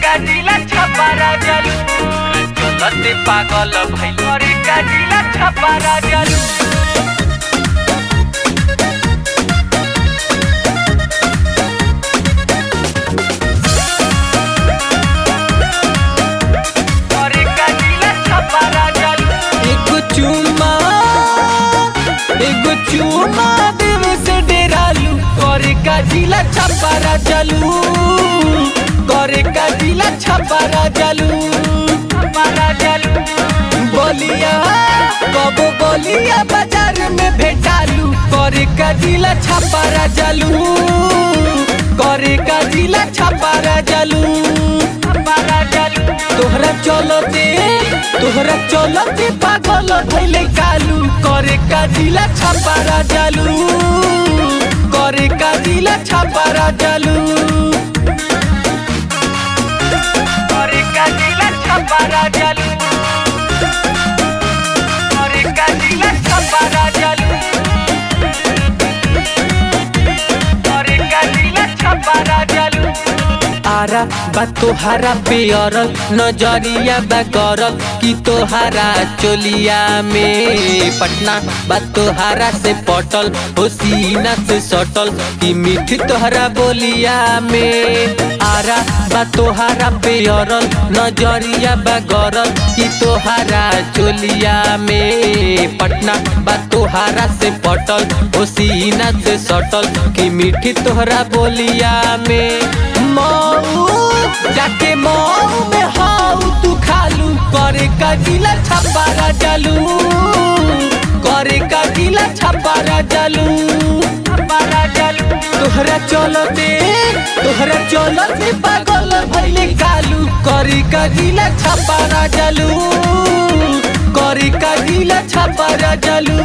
का जिला छपारा जालू चलते पागल भइल करे का जिला छपारा जालू चुमा देवे से डेरालू करे का जिला छपारा जालू करे का जिला छपारा जालू बोलिया कबो बोलिया बाजार में भेटालू करे का जिला छपारा जालू करे का जिला छपारा जालू तोहरा चलते पागल भइले कालू करे का जिला छपारा जालू करे का जिला छपारा जालू करे का जिला छपारा जालू करे का जिला छपारा जालू करे का जिला छपारा जालू आरा बा तोहारा पेयरल नजरिया बा करल कि तोहारा चोलिया में पटना बा तोहारा से पटल हो सीना से सटल कि मीठी तोहरा बोलिया में आरा बा तोहारा पेयरल नजरिया बा गरल कि तोहारा चोलिया में पटना बा तोहारा से पटल हो सीना से सटल कि मीठी तोहरा बोलिया में मऊ जाके मऊ में हाउ तू खालू करे का जिला छपारा जालू करे का जिला छपारा जालू तोहरा चलते पागल भइले कालू करे का जिला छपारा जालू करे का जिला छपारा जालू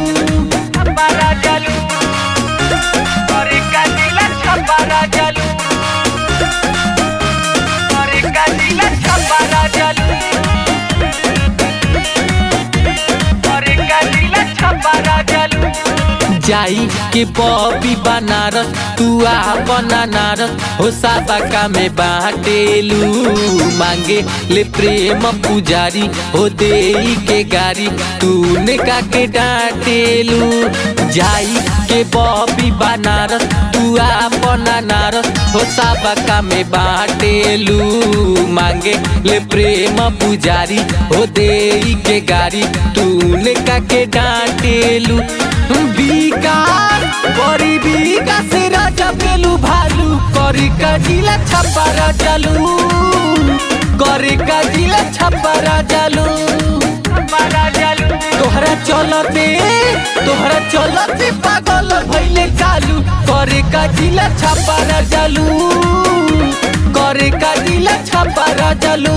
करे का जिला छपारा जालू जाई के बॉबी बनारस तू बना नारस हो साबका में बाटेलू मांगे ले प्रेम पुजारी हो देई के गारी तूने का के डांटेलू जाई के बॉबी बनारस तू बना नारस हो साबका में बाटेलू मांगे ले प्रेम पुजारी हो देई के गारी तूने का के डांटेलू बिकार बड़ी बिका से राजा पेलू भालू करे का जिला छपारा जालू करे का जिला छपारा जालू तोहरा चलते पागल भइले कालू करे का जिला छपारा जालू करे का जिला छपारा जालू